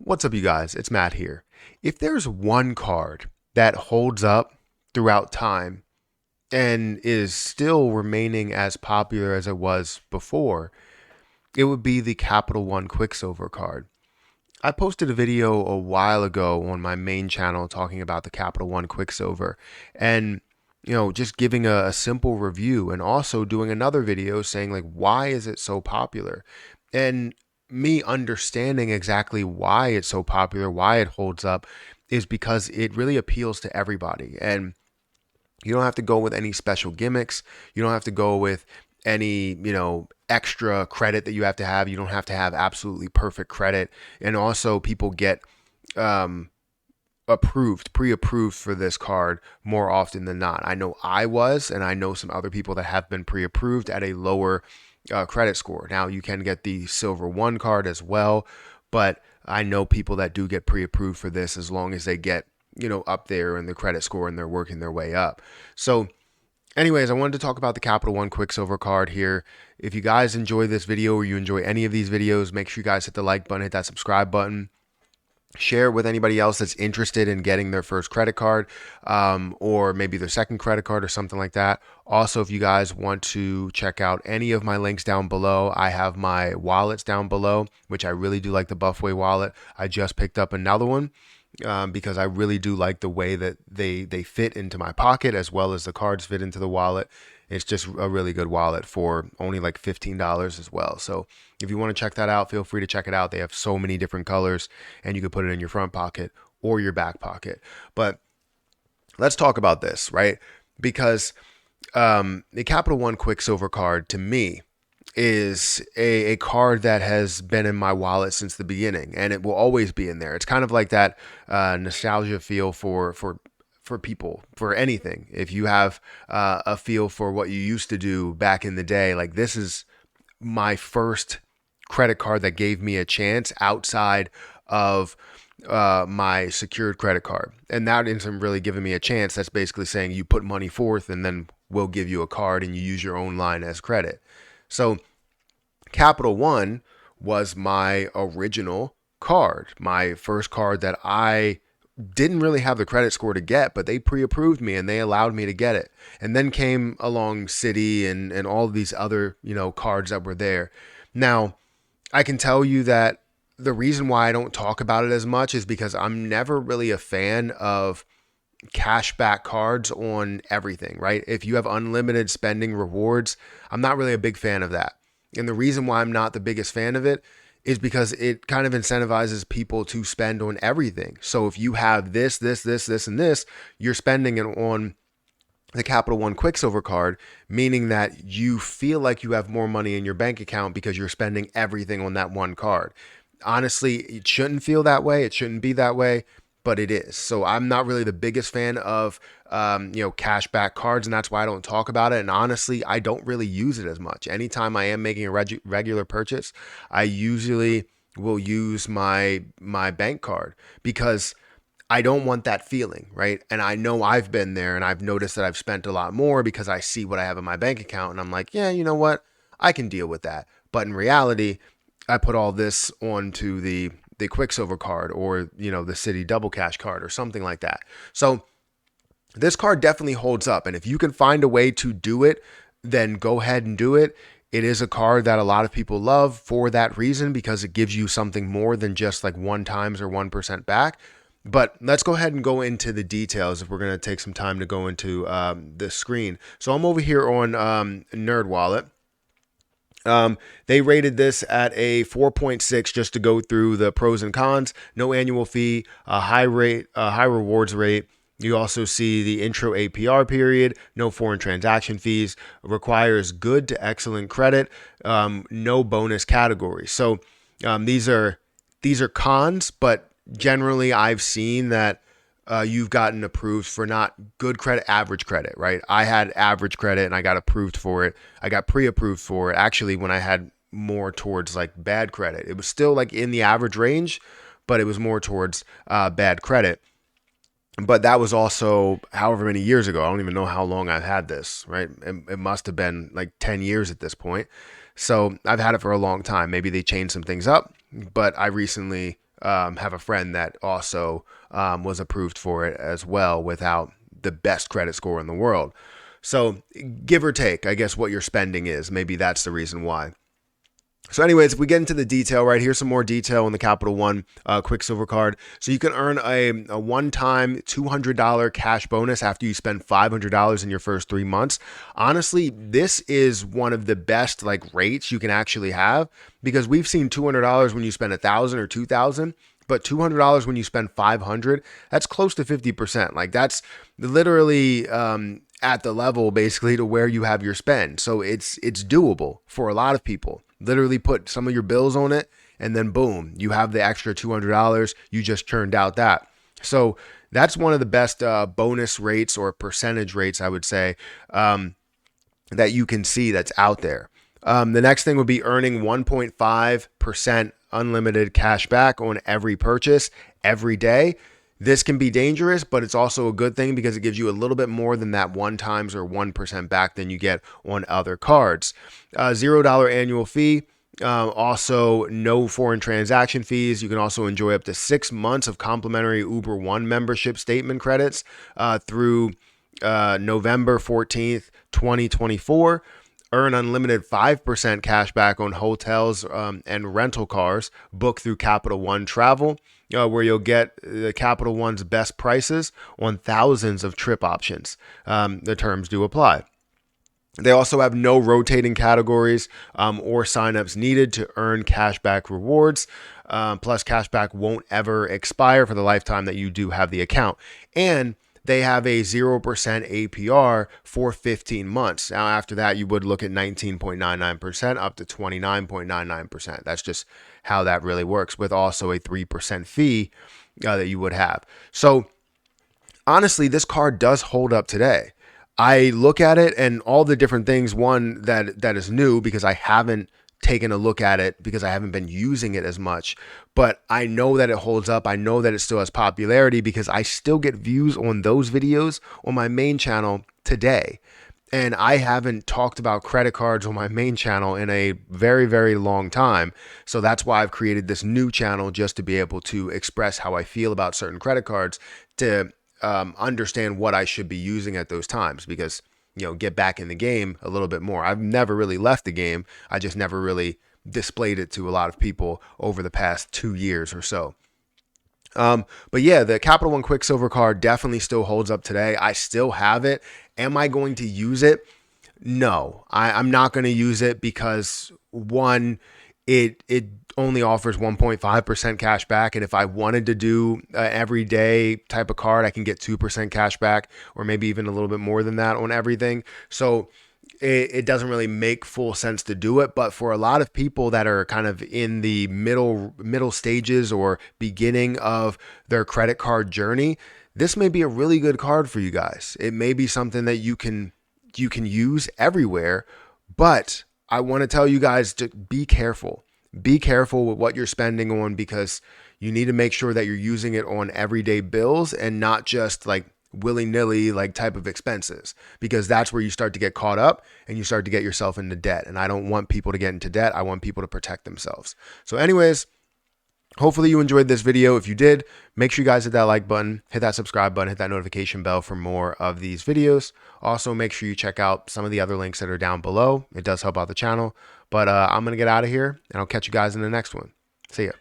What's up, you guys? It's Matt here. If there's one card that holds up throughout time and is still remaining as popular as it was before, it would be the Capital One Quicksilver card. I posted a video a while ago on my main channel talking about the Capital One Quicksilver and just giving a simple review and also doing another video saying like, why is it so popular? And me understanding exactly why it's so popular, why it holds up, is because it really appeals to everybody. And you don't have to go with any special gimmicks. You don't have to go with any, extra credit that you have to have. You don't have to have absolutely perfect credit. And also people get pre-approved for this card more often than not. I know I was, and I know some other people that have been pre-approved at a lower credit score. Now you can get the Silver One card as well, but I know people that do get pre-approved for this as long as they get, up there in the credit score and they're working their way up. So anyways, I wanted to talk about the Capital One Quicksilver card here. If you guys enjoy this video or you enjoy any of these videos, make sure you guys hit the like button, hit that subscribe button. Share it with anybody else that's interested in getting their first credit card or maybe their second credit card or something like that. Also, if you guys want to check out any of my links down below, I have my wallets down below, which I really do like the Buffway wallet. I just picked up another one because I really do like the way that they fit into my pocket as well as the cards fit into the wallet. It's just a really good wallet for only like $15 as well. So if you want to check that out, feel free to check it out. They have so many different colors and you can put it in your front pocket or your back pocket. But let's talk about this, right? Because the Capital One Quicksilver card to me is a card that has been in my wallet since the beginning, and it will always be in there. It's kind of like that nostalgia feel for people, for anything. If you have a feel for what you used to do back in the day, like this is my first credit card that gave me a chance outside of my secured credit card. And that isn't really giving me a chance. That's basically saying you put money forth and then we'll give you a card and you use your own line as credit. So Capital One was my original card, my first card that I didn't really have the credit score to get, but they pre-approved me and they allowed me to get it. And then came along Citi and all of these other, cards that were there. Now, I can tell you that the reason why I don't talk about it as much is because I'm never really a fan of cashback cards on everything, right? If you have unlimited spending rewards, I'm not really a big fan of that. And the reason why I'm not the biggest fan of it is because it kind of incentivizes people to spend on everything. So if you have this, and this, you're spending it on the Capital One Quicksilver card, meaning that you feel like you have more money in your bank account because you're spending everything on that one card. Honestly, it shouldn't feel that way. It shouldn't be that way, but it is. So I'm not really the biggest fan of, cashback cards, and that's why I don't talk about it. And honestly, I don't really use it as much. Anytime I am making a regular purchase, I usually will use my bank card because I don't want that feeling, right? And I know I've been there and I've noticed that I've spent a lot more because I see what I have in my bank account and I'm like, yeah, you know what? I can deal with that. But in reality, I put all this onto the Quicksilver card or, the Citi Double Cash card or something like that. So this card definitely holds up. And if you can find a way to do it, then go ahead and do it. It is a card that a lot of people love for that reason because it gives you something more than just like 1x or 1% back. But let's go ahead and go into the details if we're going to take some time to go into the screen. So I'm over here on NerdWallet. They rated this at a 4.6 just to go through the pros and cons. No annual fee, a high rewards rate. You also see the intro APR period, no foreign transaction fees, requires good to excellent credit, no bonus categories. So these are cons, but generally I've seen that you've gotten approved for not good credit, average credit, right? I had average credit and I got approved for it. I got pre-approved for it. Actually, when I had more towards like bad credit, it was still like in the average range, but it was more towards bad credit. But that was also however many years ago. I don't even know how long I've had this, right? It must have been like 10 years at this point. So I've had it for a long time. Maybe they changed some things up, but I recently have a friend that also was approved for it as well without the best credit score in the world. So give or take, I guess what your spending is. Maybe that's the reason why. So anyways, if we get into the detail right, here's some more detail on the Capital One Quicksilver card. So you can earn a one-time $200 cash bonus after you spend $500 in your first 3 months. Honestly, this is one of the best like rates you can actually have, because we've seen $200 when you spend $1,000 or $2,000. But $200 when you spend $500, that's close to 50%. Like that's literally at the level basically to where you have your spend. So it's doable for a lot of people. Literally put some of your bills on it, and then boom, you have the extra $200. You just churned out that. So that's one of the best bonus rates or percentage rates, I would say, that you can see that's out there. The next thing would be earning 1.5% unlimited cash back on every purchase every day. This can be dangerous, but it's also a good thing because it gives you a little bit more than that 1x or 1% back than you get on other cards. $0 annual fee. Also, no foreign transaction fees. You can also enjoy up to 6 months of complimentary Uber One membership statement credits through November 14th, 2024. Earn unlimited 5% cash back on hotels and rental cars booked through Capital One Travel, where you'll get the Capital One's best prices on thousands of trip options. The terms do apply. They also have no rotating categories or signups needed to earn cashback rewards. Plus, cashback won't ever expire for the lifetime that you do have the account. And they have a 0% APR for 15 months. Now, after that, you would look at 19.99% up to 29.99%. That's just how that really works, with also a 3% fee that you would have. So honestly, this card does hold up today. I look at it and all the different things, one that is new because I haven't taken a look at it because I haven't been using it as much, but I know that it holds up. I know that it still has popularity because I still get views on those videos on my main channel today. And I haven't talked about credit cards on my main channel in a very, very long time. So that's why I've created this new channel, just to be able to express how I feel about certain credit cards, to understand what I should be using at those times, because get back in the game a little bit more. I've never really left the game. I just never really displayed it to a lot of people over the past 2 years or so. But yeah, the Capital One Quicksilver card definitely still holds up today. I still have it. Am I going to use it? No, I'm not going to use it because, one, it only offers 1.5% cash back. And if I wanted to do an everyday type of card, I can get 2% cash back, or maybe even a little bit more than that on everything. So it doesn't really make full sense to do it. But for a lot of people that are kind of in the middle stages or beginning of their credit card journey, this may be a really good card for you guys. It may be something that you can use everywhere, but I want to tell you guys to be careful. Be careful with what you're spending on, because you need to make sure that you're using it on everyday bills and not just like willy-nilly like type of expenses, because that's where you start to get caught up and you start to get yourself into debt. And I don't want people to get into debt. I want people to protect themselves. So anyways, hopefully you enjoyed this video. If you did, make sure you guys hit that like button, hit that subscribe button, hit that notification bell for more of these videos. Also, make sure you check out some of the other links that are down below. It does help out the channel. But I'm going to get out of here, and I'll catch you guys in the next one. See ya.